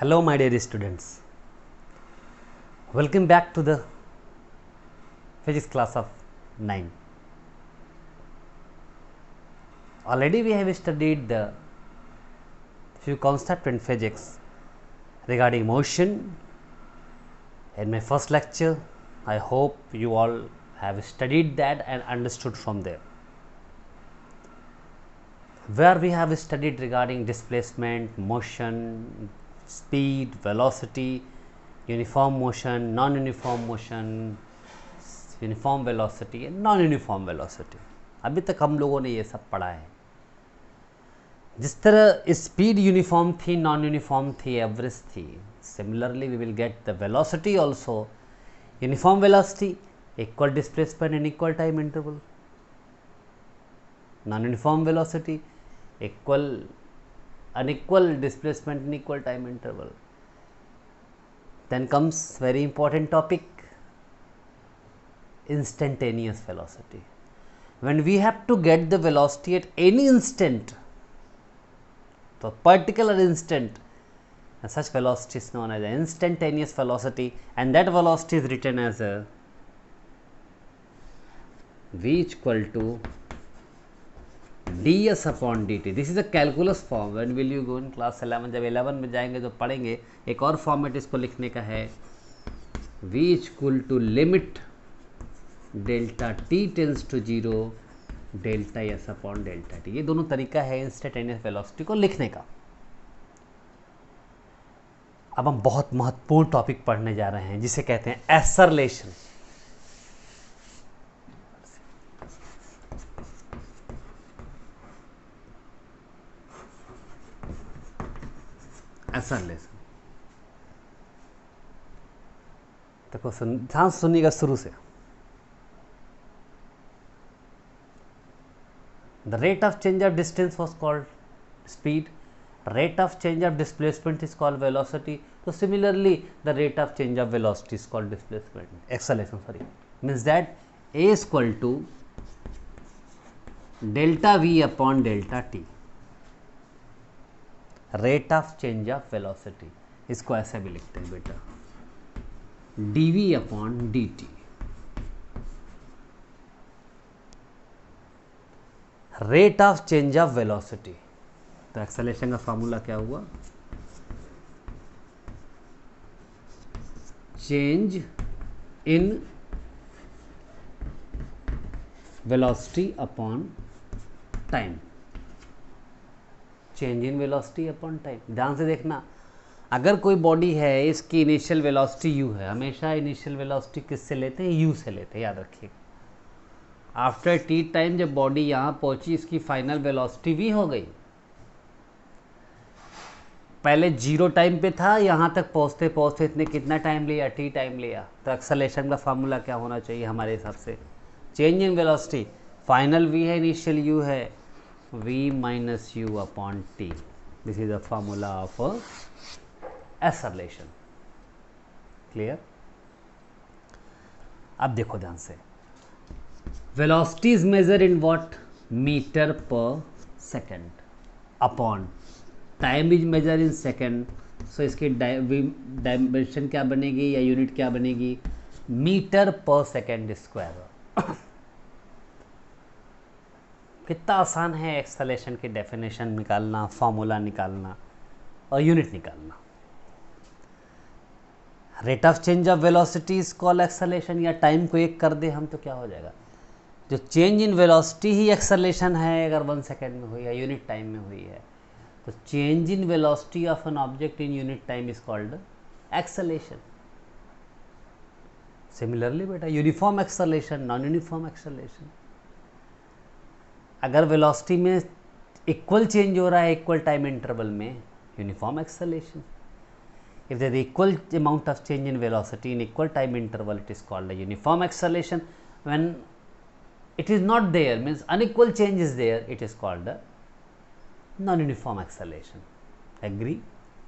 Hello my dear students, welcome back to the physics class of 9. Already we have studied the few concepts in physics regarding motion in my first lecture. I hope you all have studied that and understood from there, where we have studied regarding displacement, motion, speed, velocity, uniform motion, non-uniform motion, uniform velocity and non uniform velocity. अभी तक हम लोगों ने ये सब पढ़ा है. जिस तरह स्पीड यूनिफॉर्म थी, नॉन यूनिफॉर्म थी, एवरेज थी, similarly we will get the velocity also uniform velocity, equal displacement in equal time interval. Non uniform velocity, equal unequal displacement in equal time interval. Then comes very important topic, instantaneous velocity. When we have to get the velocity at any instant, so particular instant, such velocity is known as instantaneous velocity, and that velocity is written as a v equal to ds upon dt. This is a calculus form. When will you go in class 11? जब 11 में जाएंगे तो पढ़ेंगे. एक और format इसको लिखने का है, v equal to limit delta T tends to zero delta S upon delta T. ये दोनों तरीका है इंस्टेंटेनियस वेलोसिटी को लिखने का. अब हम बहुत महत्वपूर्ण टॉपिक पढ़ने जा रहे हैं जिसे कहते हैं एक्सेलरेशन. एक्सेलरेशन देखो, ध्यान सुनिएगा शुरू से. The rate of change of distance was called speed. Rate of change of displacement is called velocity. So similarly, the rate of change of velocity is called displacement. Acceleration, sorry, means that A is equal to delta V upon delta T. Rate of change of velocity. इसको ऐसे भी लिखते हैं बेटा, dV upon dt. Rate of change of velocity. तो acceleration का formula क्या हुआ? Change in velocity upon time. Change in velocity upon time. ध्यान से देखना, अगर कोई बॉडी है, इसकी इनिशियल वेलोसिटी u है, हमेशा इनिशियल वेलोसिटी किससे लेते हैं? u से लेते हैं, याद रखिए. आफ्टर टी टाइम जब बॉडी यहाँ पहुंची, इसकी फाइनल वेलोसिटी v हो गई. पहले जीरो टाइम पे था, यहाँ तक पहुँचते पहुँचते इतने कितना टाइम लिया? टी टाइम लिया. तो एक्सेलरेशन का फार्मूला क्या होना चाहिए हमारे हिसाब से? Change in velocity, final v है, इनिशियल u है, v minus you upon T. This is the formula of acceleration. Clear? अब देखो ध्यान से, velocity is measured in what? Meter per second upon time is measured in second. So इसकी dimension क्या बनेगी या यूनिट क्या बनेगी? मीटर पर सेकेंड स्क्वायर. कितना आसान है एक्सेलरेशन की डेफिनेशन निकालना, फॉर्मूला निकालना और यूनिट निकालना. Rate of change of velocity is called acceleration. या टाइम को एक कर दे हम तो क्या हो जाएगा? जो change in velocity he acceleration है, अगर 1 सेकेंड में हुई है, यूनिट टाइम में हुई है, तो change in velocity of an object in unit time is called acceleration. Similarly बेटा, uniform acceleration, non uniform acceleration. अगर वेलोसिटी में इक्वल चेंज हो रहा है इक्वल टाइम इंटरवल में, uniform acceleration. If there is equal amount of change in velocity in equal time interval, it is called uniform acceleration. When it is not there, means unequal change is there, it is called the non-uniform acceleration. Agree?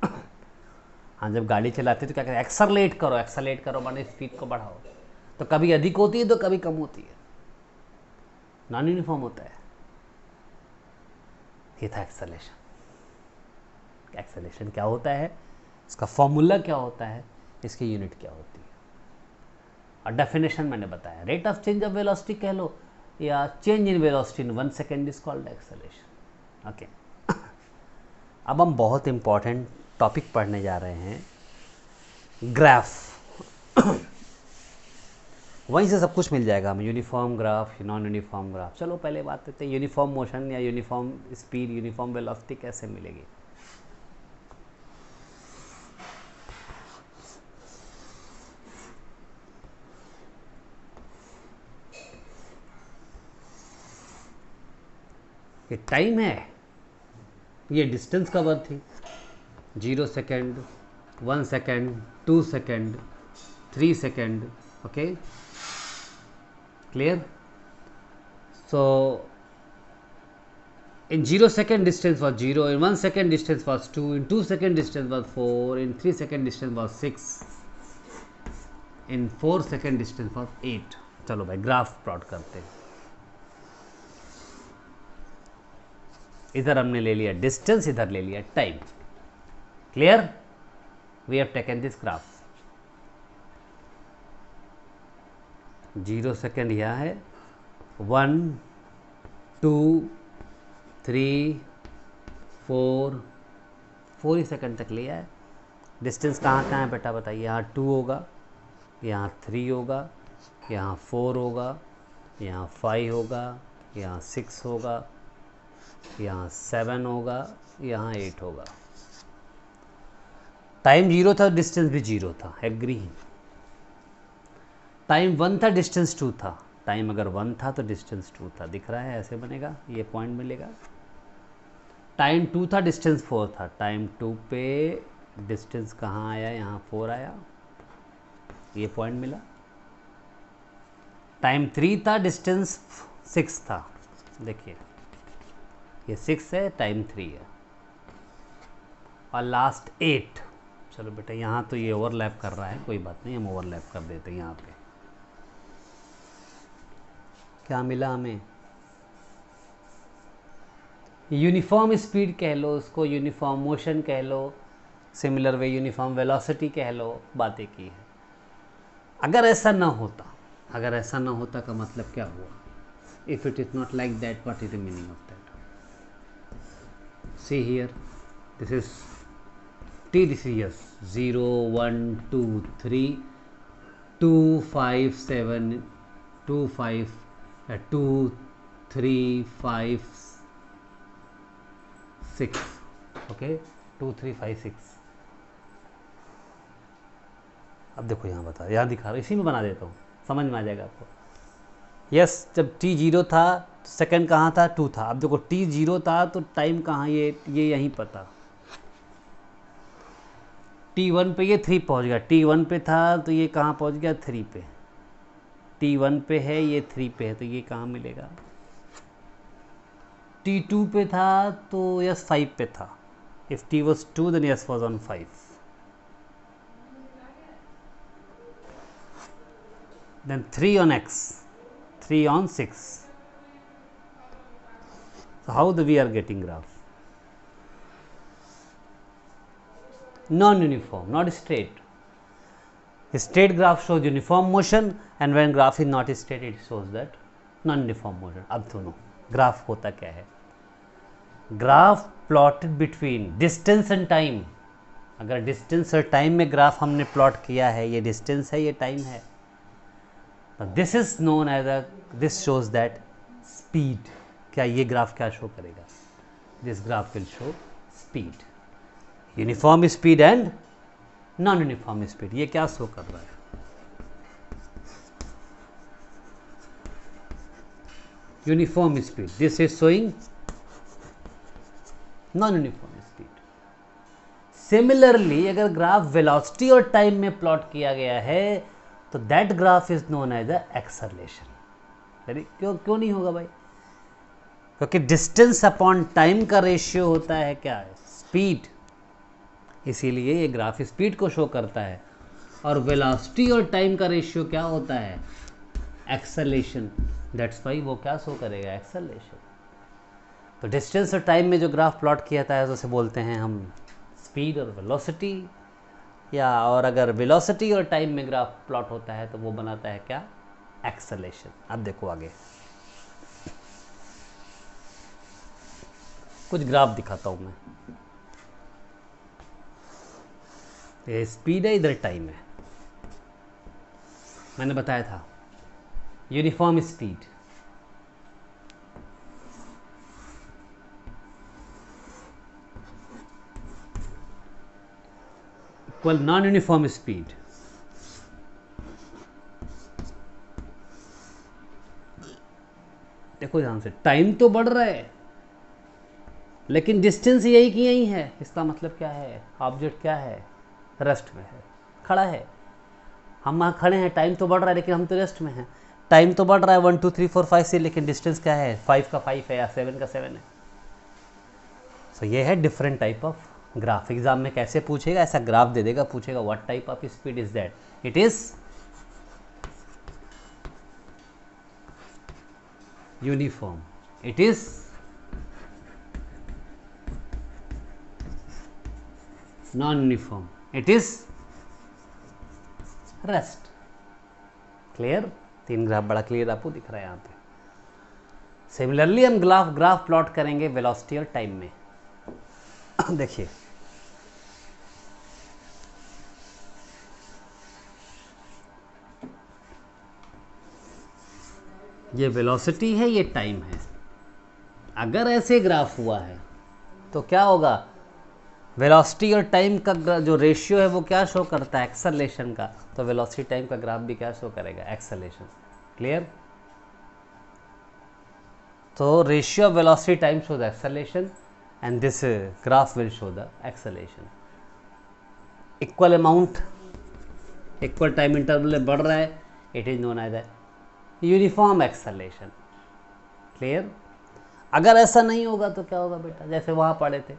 हाँ, जब गाड़ी चलाते तो क्या कहते हैं? Accelerate करो. Accelerate करो माने स्पीड को बढ़ाओ. तो कभी अधिक होती है तो कभी कम होती है, नॉन यूनिफॉर्म होता है. ये था एक्सेलरेशन. एक्सेलरेशन क्या होता है? इसका फॉर्मूला क्या होता है, इसकी यूनिट क्या होती है, और डेफिनेशन मैंने बताया। Rate of change of velocity कह लो या change in velocity in 1 second is called acceleration. Okay, अब हम बहुत इंपॉर्टेंट टॉपिक पढ़ने जा रहे हैं, ग्राफ। वहीं से सब कुछ मिल जाएगा हमें, uniform graph, non uniform graph. चलो पहले बात करते हैं यूनिफॉर्म मोशन या यूनिफॉर्म स्पीड, यूनिफॉर्म वेलोसिटी कैसे मिलेगी। ये टाइम है, ये डिस्टेंस कवर थी, 0 second, 1 second, 2 second, 3 second. Okay, clear? So in 0 second distance was 0, in 1 second distance was 2, in 2 second distance was 4, in 3 second distance was 6, in 4 second distance was 8। चलो भाई graph plot करते हैं। इधर हमने ले लिया distance, इधर ले लिया time. Clear? We have taken this graph. 0 second यहाँ है, 1 2 3 4 ही सेकंड तक लिया है। डिस्टेंस कहाँ कहाँ है बेटा बताइए? यहाँ 2 होगा, यहाँ 3 होगा, यहाँ 4 होगा, यहाँ 5 होगा, यहाँ 6 होगा, यहाँ 7 होगा, यहाँ 8 होगा। टाइम 0 था, डिस्टेंस भी 0 था, एग्री। टाइम 1 था, डिस्टेंस 2 था। टाइम अगर 1 था तो डिस्टेंस 2 था, दिख रहा है? ऐसे बनेगा, ये पॉइंट मिलेगा। टाइम 2 था, डिस्टेंस 4 था। टाइम 2 पे डिस्टेंस कहाँ आया? यहाँ 4 आया, ये पॉइंट मिला। टाइम 3 था, डिस्टेंस 6 था, देखिए ये 6 है, टाइम 3 है, और लास्ट 8। चलो बेटा यहाँ तो ये ओवरलैप कर रहा है, कोई बात नहीं, हम ओवरलैप कर देते हैं। यहाँ पे क्या मिला हमें? यूनिफॉर्म स्पीड कह लो उसको, यूनिफॉर्म मोशन कह लो, सिमिलर वे यूनिफॉर्म वेलोसिटी कह लो, बातें की है। अगर ऐसा ना होता, अगर ऐसा ना होता का मतलब क्या हुआ? If it is not like that, what is the meaning of that? See here, this is T, this is yes, 0 1 2 3 2 5 7 2 5 2 3 5 6। Okay, 2 3 5 6। अब देखो यहाँ बता, यहाँ दिखा रहा, इसी में बना देता हूँ, समझ में आ जाएगा आपको। यस, जब t 0 था, सेकंड कहाँ था? 2 था। अब देखो t 0 था तो टाइम कहाँ? ये यहीं पर था। t 1 पे ये 3 पहुँच गया, t 1 पे था तो ये कहाँ पहुँच गया? 3 पे। t 1 पे है, ये 3 पे है, तो ये कहाँ मिलेगा? t 2 पे था तो यस 5 पे था। If t was 2 then yes was on 5। then 3 on x, 3 on 6। so how we are getting graph? Non-uniform, not straight. Straight graph shows uniform motion, and when graph is not straight it shows that non-uniform motion। अब सुनो graph होता क्या है? Graph plotted between distance and time. अगर distance और time में graph हमने plot किया है, ये डिस्टेंस है, ये टाइम है, this is known as a, this shows that speed. क्या ये ग्राफ क्या शो करेगा? This graph will show speed, uniform speed and non uniform speed. ये क्या शो कर रहा है? Uniform speed, this is showing non uniform speed. Similarly अगर ग्राफ वेलोसिटी और टाइम में प्लॉट किया गया है तो that graph is known as the acceleration. क्यों नहीं होगा भाई? क्योंकि डिस्टेंस अपॉन टाइम का रेशियो होता है क्या है? स्पीड। इसीलिए ये ग्राफ स्पीड को शो करता है, और वेलोसिटी और टाइम का रेशियो क्या होता है? एक्सेलरेशन। दैट्स वाई वो क्या शो करेगा? एक्सेलरेशन। तो डिस्टेंस और टाइम में जो ग्राफ प्लॉट किया जाता है तो उसे बोलते हैं हम स्पीड और वेलोसिटी। या और अगर वेलोसिटी और टाइम में ग्राफ प्लॉट होता है तो वो बनाता है क्या, एक्सेलेरेशन। अब देखो आगे कुछ ग्राफ दिखाता हूं मैं। ये स्पीड है, इधर टाइम है। मैंने बताया था uniform speed, equal non uniform speed. देखो ध्यान से, टाइम तो बढ़ रहा है लेकिन डिस्टेंस यही की यही है। इसका मतलब क्या है, ऑब्जेक्ट क्या है, रेस्ट में है, खड़ा है। हम वहाँ खड़े हैं, टाइम तो बढ़ रहा है लेकिन हम तो रेस्ट में हैं। टाइम तो बढ़ रहा है 1 2 3 4 5 से, लेकिन डिस्टेंस क्या है, 5 का 5 है या 7 का 7 है। सो ये है different type of graph. Exam में कैसे पूछेगा, ऐसा ग्राफ दे देगा, पूछेगा what type of speed is that, it is uniform, it is non uniform, it is rest. Clear, 3 graph बड़ा क्लियर आपको दिख रहा है यहाँ पे। सिमिलरली हम ग्राफ प्लॉट करेंगे वेलोसिटी और टाइम में। देखिए ये वेलोसिटी है, ये टाइम है। अगर ऐसे ग्राफ हुआ है तो क्या होगा, वेलोसिटी और टाइम का जो रेशियो है वो क्या शो करता है, एक्सेलरेशन का। तो वेलोसिटी टाइम का ग्राफ भी क्या शो करेगा, एक्सेलरेशन। क्लियर, तो ratio of velocity time show the acceleration and this graph will show the acceleration. Equal amount, equal time interval में बढ़ रहा है, it is known as uniform acceleration. Clear, अगर ऐसा नहीं होगा तो क्या होगा बेटा, जैसे वहाँ पढ़े थे,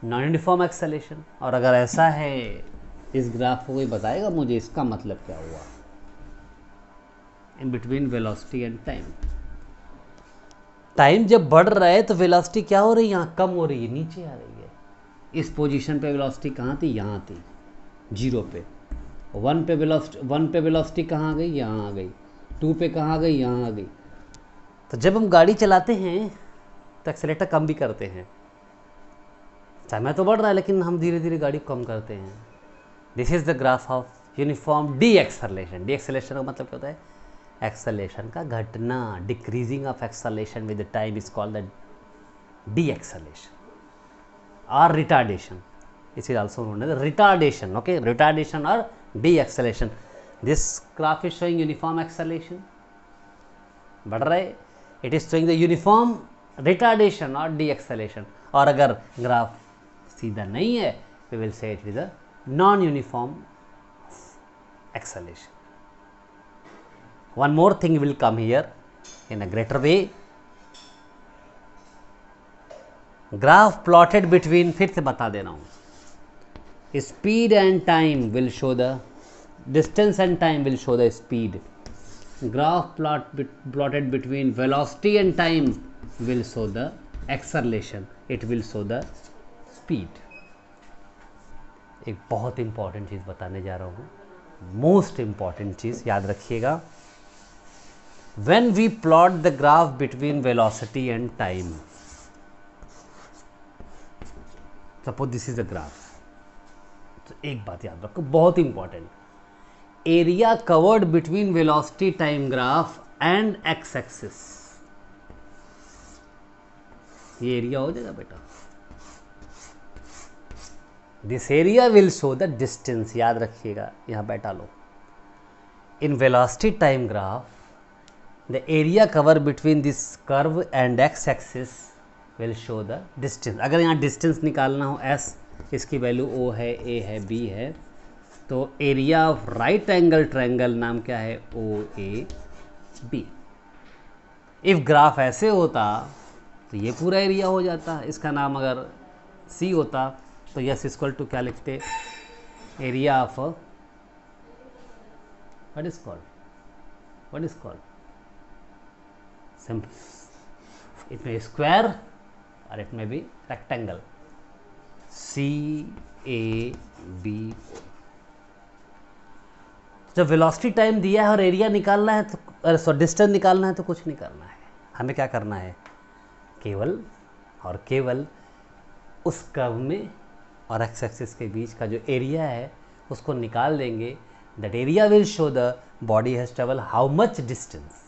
नॉन यूनिफॉर्म एक्सेलरेशन। और अगर ऐसा है, इस ग्राफ को कोई बताएगा मुझे इसका मतलब क्या हुआ, in between velocity and time. Time जब बढ़ रहा है तो वेलोसिटी क्या हो रही है, यहाँ कम हो रही है, नीचे आ रही है। इस पोजीशन पे वेलोसिटी कहाँ थी, यहाँ थी 0 पे। 1 पे वेलोसिटी कहाँ आ गई, यहाँ आ गई। 2 पे कहाँ आ गई, यहाँ आ गई। तो जब हम गाड़ी चलाते हैं तो एक्सेलेरेटर कम भी करते हैं, समय तो बढ़ रहा है लेकिन हम धीरे धीरे गाड़ी को कम करते हैं। This is the graph of uniform de acceleration. De acceleration का मतलब क्या होता है, एक्सेलरेशन का घटना। Decreasing of acceleration with the time is called the de acceleration और retardation. It is also known as retardation. Okay, retardation और de acceleration. This graph is showing uniform acceleration, बढ़ रहा है। It is showing the uniform retardation और de acceleration. और अगर graph सीधा नहीं है, we will say it is a non uniform acceleration. One more thing will come here in a greater way. Graph plotted between, फिर से बता दे रहा हूँ, speed and time will show the distance and time will show the speed. Graph plotted between velocity and time will show the acceleration. It will show the speed. एक बहुत important चीज़ बताने जा रहा हूँ, मोस्ट इंपॉर्टेंट चीज़ याद रखिएगा। When we plot the graph between velocity and time, suppose this is the graph, तो एक बात याद रखो बहुत important, area covered between velocity time graph and x axis, ये एरिया हो जाएगा बेटा। This area will show the distance, याद रखिएगा, यहां बैठा लो। In velocity time graph the area cover between this curve and x axis will show the distance. अगर यहाँ डिस्टेंस निकालना हो s, इसकी वैल्यू o है, a है, b है, तो area of right angle triangle नाम क्या है, OAB। इफ ग्राफ ऐसे होता तो ये पूरा एरिया हो जाता, इसका नाम अगर C होता तो यस इक्वल टू क्या लिखते, area of what is called simple, it में स्क्वायर और इट में भी रेक्टेंगल, CABO। जब वेलोसिटी टाइम दिया है और एरिया निकालना है तो डिस्टेंस निकालना है तो कुछ नहीं करना है, हमें क्या करना है, केवल और केवल उस कर्व में और एक्स एक्सिस के बीच का जो एरिया है उसको निकाल देंगे. That area will show the body has travel how much distance.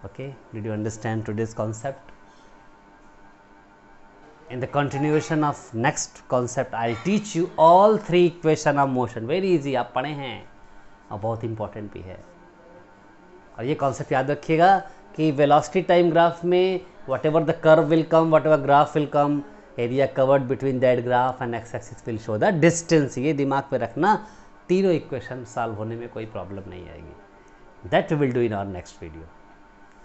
Okay, did you understand today's concept? In the continuation of next concept, I'll teach you all three equation of motion. Very easy, आप पढ़े हैं और बहुत important भी है. और ये concept याद रखिएगा कि वेलोसिटी टाइम ग्राफ में what ever the curve will come, what ever graph will come, area covered between that graph and x axis will show the distance. ये दिमाग पे रखना, तीनों इक्वेशन सॉल्व होने में कोई प्रॉब्लम नहीं आएगी. That we will do in our next video.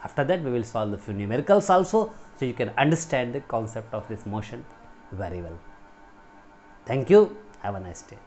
After that, we will solve the few numericals also, so you can understand the concept of this motion very well. Thank you. Have a nice day.